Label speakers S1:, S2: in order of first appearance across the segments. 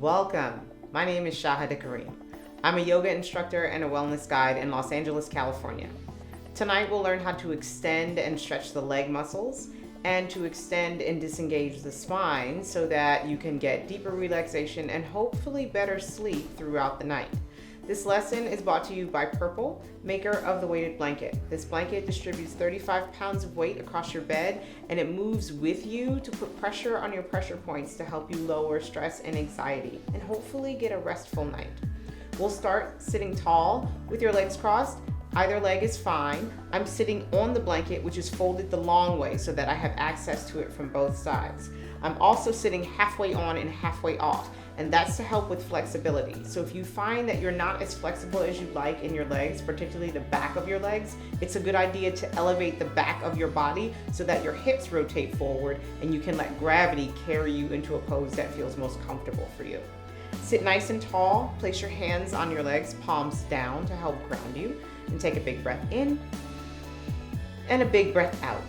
S1: Welcome. My name is Shahada Kareem. I'm a yoga instructor and a wellness guide in Los Angeles, California. Tonight we'll learn how to extend and stretch the leg muscles and to extend and disengage the spine so that you can get deeper relaxation and hopefully better sleep throughout the night. This lesson is brought to you by Purple, maker of the weighted blanket. This blanket distributes 35 pounds of weight across your bed, and it moves with you to put pressure on your pressure points to help you lower stress and anxiety and hopefully get a restful night. We'll start sitting tall with your legs crossed. Either leg is fine. I'm sitting on the blanket, which is folded the long way so that I have access to it from both sides. I'm also sitting halfway on and halfway off, and that's to help with flexibility. So if you find that you're not as flexible as you'd like in your legs, particularly the back of your legs, it's a good idea to elevate the back of your body so that your hips rotate forward and you can let gravity carry you into a pose that feels most comfortable for you. Sit nice and tall. Place your hands on your legs, palms down to help ground you. And take a big breath in and a big breath out.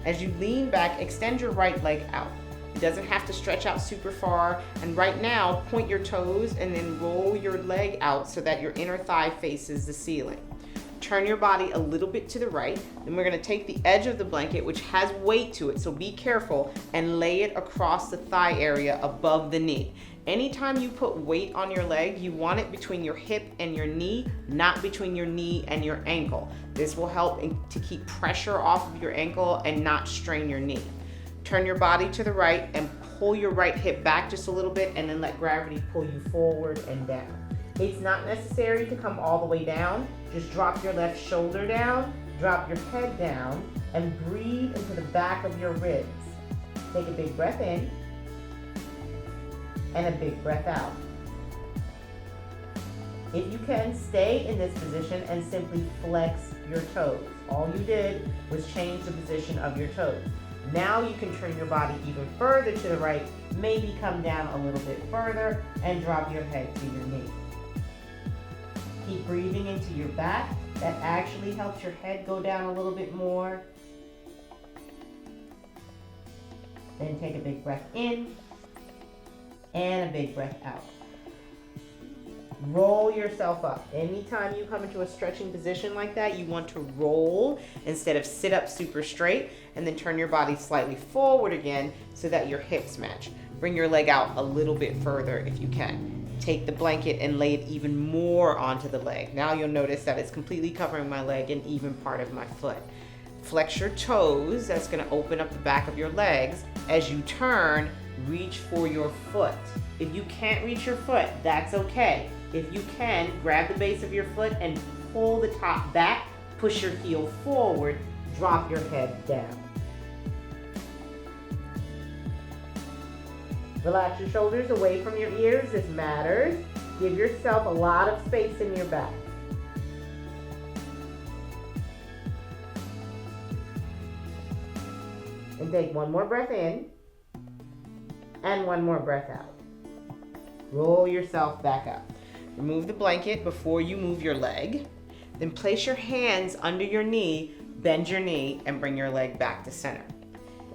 S1: As you lean back, extend your right leg out. It doesn't have to stretch out super far. And right now, point your toes and then roll your leg out so that your inner thigh faces the ceiling. Turn your body a little bit to the right. Then we're going to take the edge of the blanket, which has weight to it, so be careful, and lay it across the thigh area above the knee. Anytime you put weight on your leg, you want it between your hip and your knee, not between your knee and your ankle. This will help to keep pressure off of your ankle and not strain your knee. Turn your body to the right and pull your right hip back just a little bit, and then let gravity pull you forward and down. It's not necessary to come all the way down. Just drop your left shoulder down, drop your head down, and breathe into the back of your ribs. Take a big breath in and a big breath out. If you can, stay in this position and simply flex your toes. All you did was change the position of your toes. Now you can turn your body even further to the right, maybe come down a little bit further and drop your head to your knee. Keep breathing into your back. That actually helps your head go down a little bit more. Then take a big breath in and a big breath out. Roll yourself up. Anytime you come into a stretching position like that, you want to roll instead of sit up super straight, and then turn your body slightly forward again so that your hips match. Bring your leg out a little bit further if you can. Take the blanket and lay it even more onto the leg. Now you'll notice that it's completely covering my leg and even part of my foot. Flex your toes. That's going to open up the back of your legs. As you turn, reach for your foot. If you can't reach your foot, that's okay. If you can, grab the base of your foot and pull the top back, push your heel forward, drop your head down. Relax your shoulders away from your ears. This matters. Give yourself a lot of space in your back. And take one more breath in and one more breath out. Roll yourself back up. Remove the blanket before you move your leg. Then place your hands under your knee, bend your knee, and bring your leg back to center.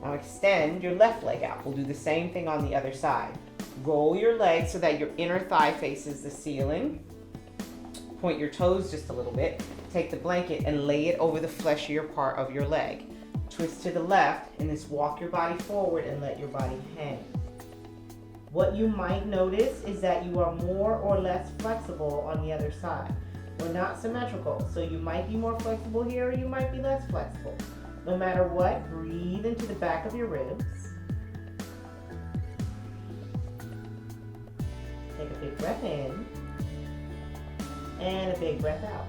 S1: Now extend your left leg out. We'll do the same thing on the other side. Roll your leg so that your inner thigh faces the ceiling. Point your toes just a little bit. Take the blanket and lay it over the fleshier part of your leg. Twist to the left and just walk your body forward and let your body hang. What you might notice is that you are more or less flexible on the other side. We're not symmetrical, so you might be more flexible here or you might be less flexible. No matter what, breathe into the back of your ribs. Take a big breath in and a big breath out.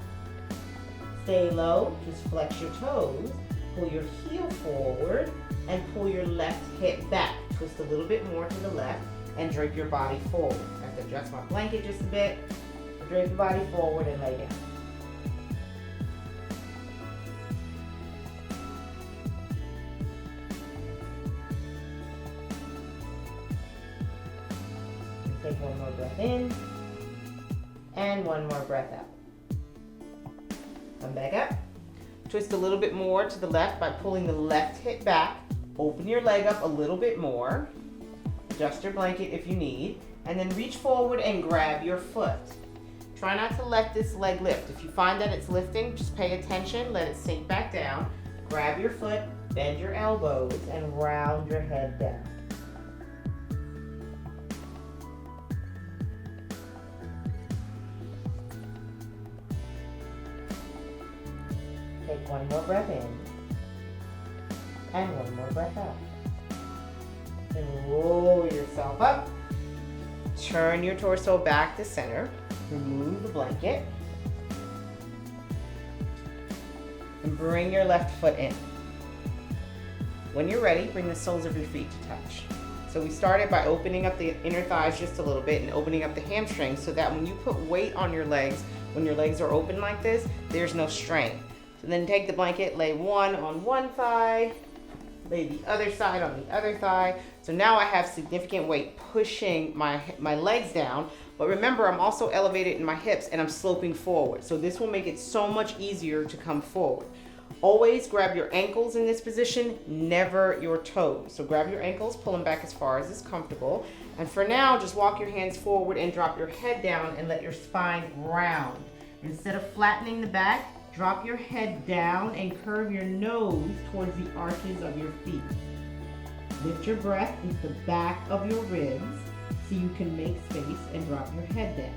S1: Stay low, just flex your toes, pull your heel forward, and pull your left hip back. Twist a little bit more to the left and drape your body forward. I have to adjust my blanket just a bit. Drape your body forward and lay down. Take one more breath in and one more breath out. Come back up. Twist a little bit more to the left by pulling the left hip back. Open your leg up a little bit more. Adjust your blanket if you need, and then reach forward and grab your foot. Try not to let this leg lift. If you find that it's lifting, just pay attention, let it sink back down. Grab your foot, bend your elbows, and round your head down. Take one more breath in, and one more breath out. And roll yourself up. Turn your torso back to center. Remove the blanket. And bring your left foot in. When you're ready, bring the soles of your feet to touch. So we started by opening up the inner thighs just a little bit and opening up the hamstrings so that when you put weight on your legs, when your legs are open like this, there's no strain. So then take the blanket, lay one on one thigh, lay the other side on the other thigh. So now I have significant weight pushing my legs down, but remember I'm also elevated in my hips and I'm sloping forward. So this will make it so much easier to come forward. Always grab your ankles in this position, never your toes. So grab your ankles, pull them back as far as is comfortable. And for now, just walk your hands forward and drop your head down and let your spine round. Instead of flattening the back, drop your head down and curve your nose towards the arches of your feet. Lift your breath into the back of your ribs so you can make space and drop your head down.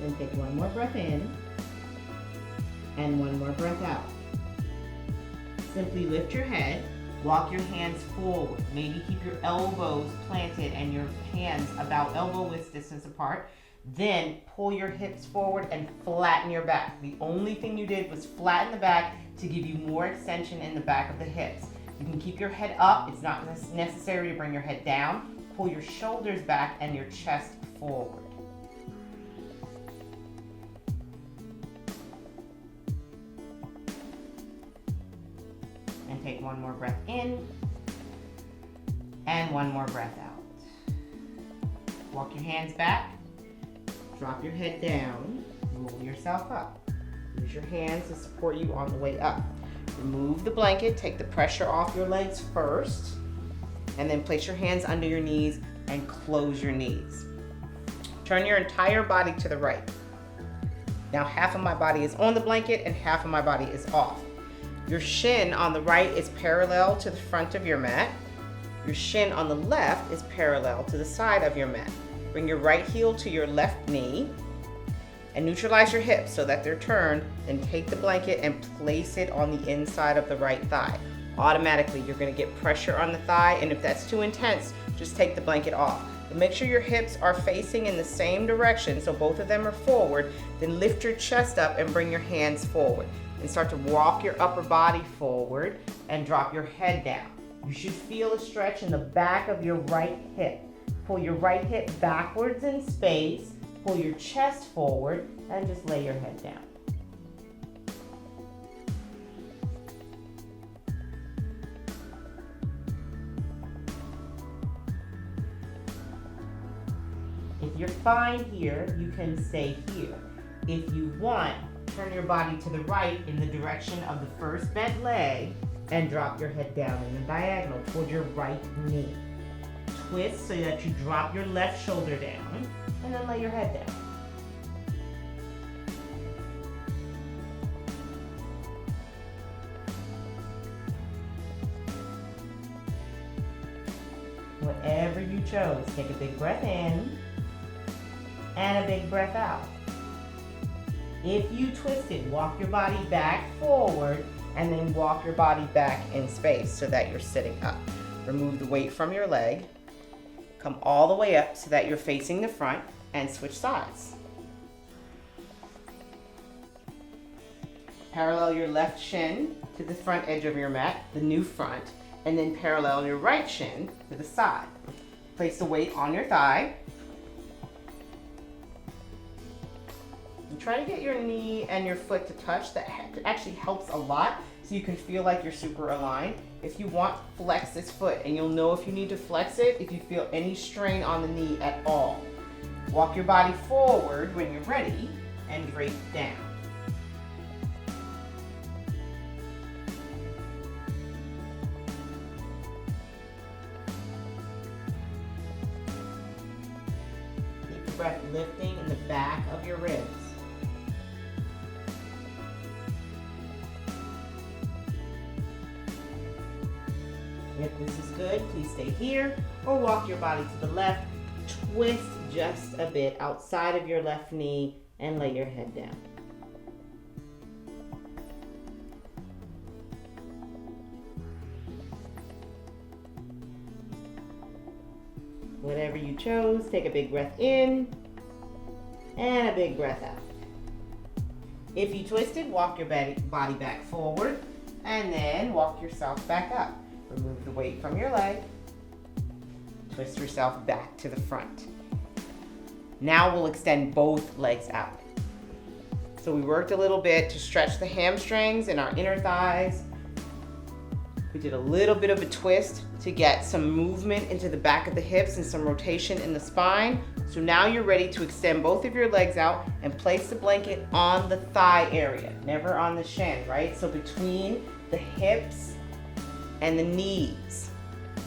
S1: Then take one more breath in and one more breath out. Simply lift your head. Walk your hands forward. Maybe keep your elbows planted and your hands about elbow width distance apart. Then pull your hips forward and flatten your back. The only thing you did was flatten the back to give you more extension in the back of the hips. You can keep your head up. It's not necessary to bring your head down. Pull your shoulders back and your chest forward. And take one more breath in and one more breath out. Walk your hands back, drop your head down, roll yourself up. Use your hands to support you on the way up. Remove the blanket, take the pressure off your legs first, and then place your hands under your knees and close your knees. Turn your entire body to the right. Now half of my body is on the blanket and half of my body is off. Your shin on the right is parallel to the front of your mat. Your shin on the left is parallel to the side of your mat. Bring your right heel to your left knee and neutralize your hips so that they're turned. Then take the blanket and place it on the inside of the right thigh. Automatically, you're going to get pressure on the thigh, and if that's too intense, just take the blanket off. But make sure your hips are facing in the same direction so both of them are forward. Then lift your chest up and bring your hands forward. And start to walk your upper body forward and drop your head down. You should feel a stretch in the back of your right hip. Pull your right hip backwards in space, pull your chest forward, and just lay your head down. If you're fine here, you can stay here. If you want, turn your body to the right in the direction of the first bent leg and drop your head down in the diagonal toward your right knee. Twist so that you drop your left shoulder down and then lay your head down. Whatever you chose, take a big breath in and a big breath out. If you twisted, walk your body back forward and then walk your body back in space so that you're sitting up. Remove the weight from your leg. Come all the way up so that you're facing the front and switch sides. Parallel your left shin to the front edge of your mat, the new front, and then parallel your right shin to the side. Place the weight on your thigh. Try to get your knee and your foot to touch. That actually helps a lot so you can feel like you're super aligned. If you want, flex this foot and you'll know if you need to flex it if you feel any strain on the knee at all. Walk your body forward when you're ready and drape down. Keep the breath lifting in the back of your ribs. If this is good, please stay here or walk your body to the left. Twist just a bit outside of your left knee and lay your head down. Whatever you chose, take a big breath in and a big breath out. If you twisted, walk your body back forward and then walk yourself back up. Remove the weight from your leg. Twist yourself back to the front. Now we'll extend both legs out. So we worked a little bit to stretch the hamstrings and our inner thighs. We did a little bit of a twist to get some movement into the back of the hips and some rotation in the spine. So now you're ready to extend both of your legs out and place the blanket on the thigh area, never on the shin, right? So between the hips and the knees.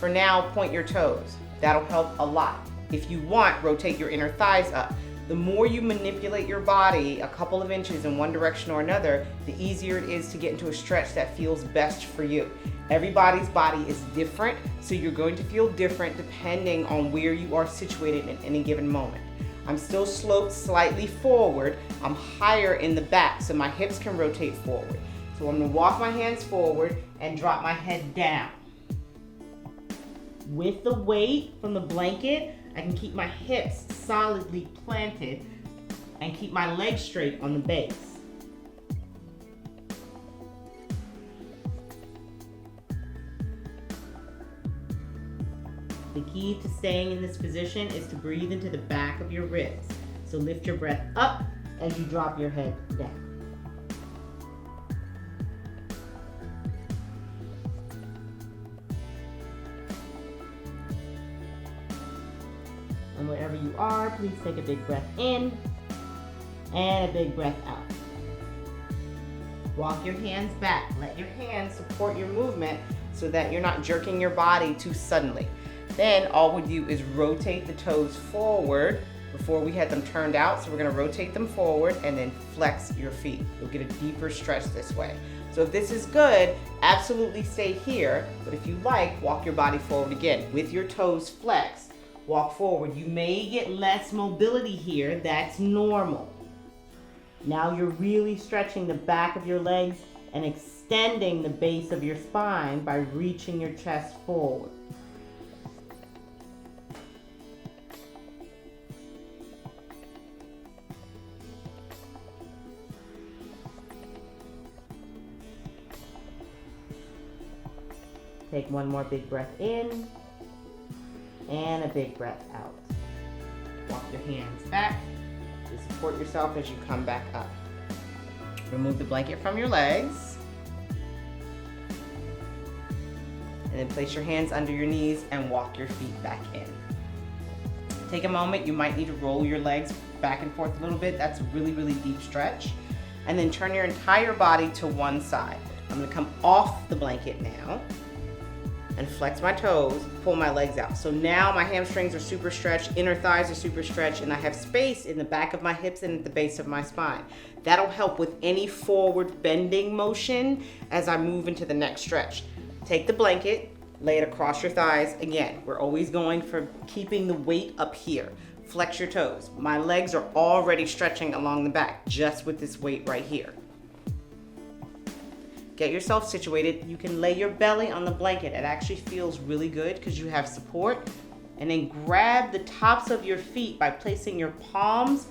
S1: For now, point your toes. That'll help a lot. If you want, rotate your inner thighs up. The more you manipulate your body a couple of inches in one direction or another, the easier it is to get into a stretch that feels best for you. Everybody's body is different, so you're going to feel different depending on where you are situated in any given moment. I'm still sloped slightly forward. I'm higher in the back, so my hips can rotate forward. So I'm gonna walk my hands forward and drop my head down. With the weight from the blanket, I can keep my hips solidly planted and keep my legs straight on the base. The key to staying in this position is to breathe into the back of your ribs. So lift your breath up as you drop your head down. And wherever you are, please take a big breath in and a big breath out. Walk your hands back. Let your hands support your movement so that you're not jerking your body too suddenly. Then all we do is rotate the toes forward before we had them turned out. So we're gonna rotate them forward and then flex your feet. You'll get a deeper stretch this way. So if this is good, absolutely stay here. But if you like, walk your body forward again with your toes flexed. Walk forward. You may get less mobility here. That's normal. Now you're really stretching the back of your legs and extending the base of your spine by reaching your chest forward. Take one more big breath in and a big breath out. Walk your hands back to support yourself as you come back up. Remove the blanket from your legs. And then place your hands under your knees and walk your feet back in. Take a moment. You might need to roll your legs back and forth a little bit. That's a really, really deep stretch. And then turn your entire body to one side. I'm going to come off the blanket now and flex my toes, pull my legs out. So now my hamstrings are super stretched, inner thighs are super stretched, and I have space in the back of my hips and at the base of my spine. That'll help with any forward bending motion as I move into the next stretch. Take the blanket, lay it across your thighs. Again, we're always going for keeping the weight up here. Flex your toes. My legs are already stretching along the back just with this weight right here. Get yourself situated. You can lay your belly on the blanket. It actually feels really good because you have support. And then grab the tops of your feet by placing your palms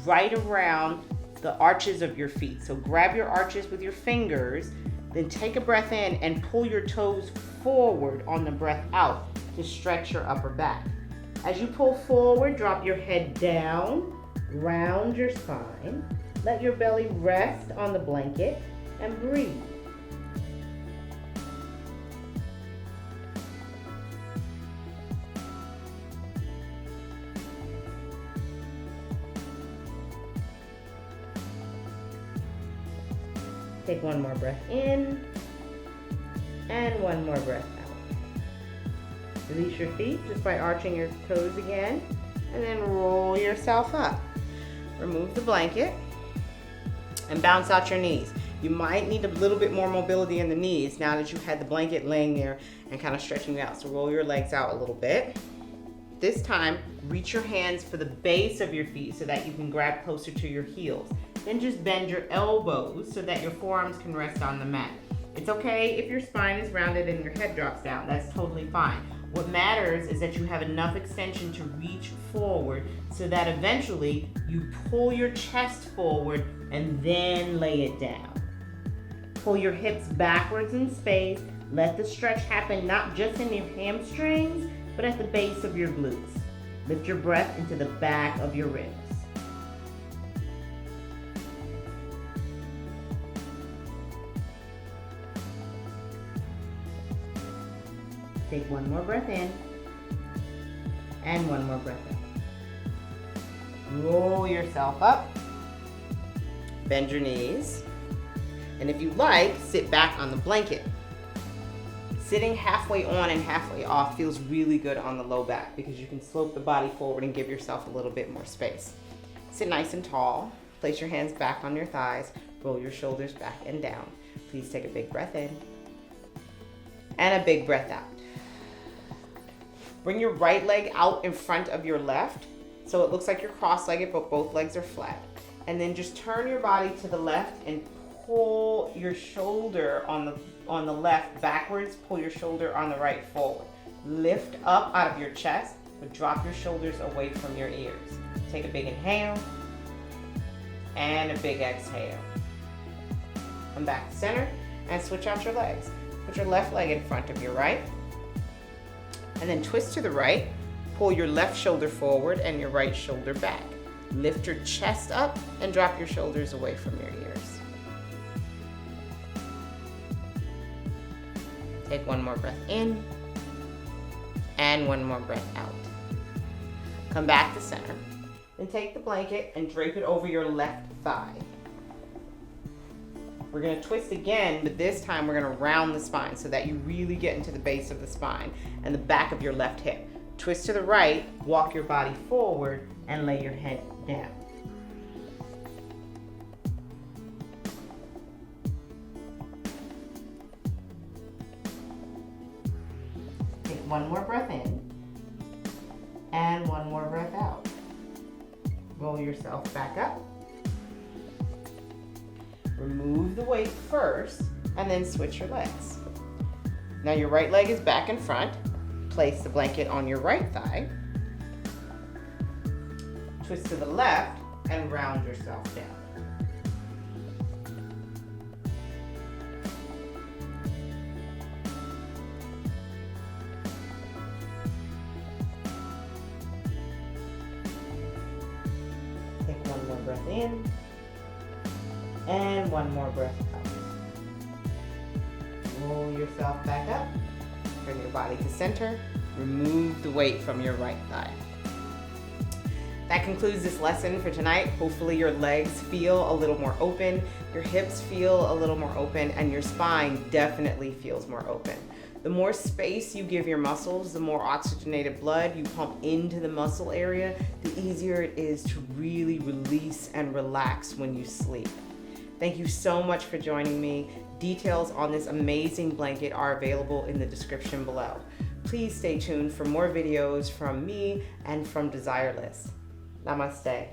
S1: right around the arches of your feet. So grab your arches with your fingers, then take a breath in and pull your toes forward on the breath out to stretch your upper back. As you pull forward, drop your head down, round your spine, let your belly rest on the blanket, and breathe. Take one more breath in and one more breath out. Release your feet just by arching your toes again, and then roll yourself up. Remove the blanket and bounce out your knees. You might need a little bit more mobility in the knees now that you've had the blanket laying there and kind of stretching you out. So roll your legs out a little bit. This time, reach your hands for the base of your feet so that you can grab closer to your heels. Then just bend your elbows so that your forearms can rest on the mat. It's okay if your spine is rounded and your head drops down. That's totally fine. What matters is that you have enough extension to reach forward so that eventually you pull your chest forward and then lay it down. Pull your hips backwards in space. Let the stretch happen not just in your hamstrings, but at the base of your glutes. Lift your breath into the back of your ribs. Take one more breath in and one more breath out. Roll yourself up. Bend your knees. And if you like, sit back on the blanket. Sitting halfway on and halfway off feels really good on the low back because you can slope the body forward and give yourself a little bit more space. Sit nice and tall. Place your hands back on your thighs. Roll your shoulders back and down. Please take a big breath in and a big breath out. Bring your right leg out in front of your left so it looks like you're cross-legged but both legs are flat. And then just turn your body to the left and pull your shoulder on the left backwards, pull your shoulder on the right forward. Lift up out of your chest, but drop your shoulders away from your ears. Take a big inhale and a big exhale. Come back to center and switch out your legs. Put your left leg in front of your right, and then twist to the right. Pull your left shoulder forward and your right shoulder back. Lift your chest up and drop your shoulders away from your ears. Take one more breath in and one more breath out. Come back to center. Then take the blanket and drape it over your left thigh. We're going to twist again, but this time we're going to round the spine so that you really get into the base of the spine and the back of your left hip. Twist to the right, walk your body forward, and lay your head down. Take one more breath in and one more breath out. Roll yourself back up. Remove the weight first and then switch your legs. Now your right leg is back in front. Place the blanket on your right thigh. Twist to the left and round yourself down. Take one more breath in and one more breath out. Roll yourself back up. Bring your body to center. Remove the weight from your right thigh. That concludes this lesson for tonight. Hopefully your legs feel a little more open, your hips feel a little more open, and your spine definitely feels more open. The more space you give your muscles, the more oxygenated blood you pump into the muscle area, the easier it is to really release and relax when you sleep. Thank you so much for joining me. Details on this amazing blanket are available in the description below. Please stay tuned for more videos from me and from DESIRELIST. Namaste.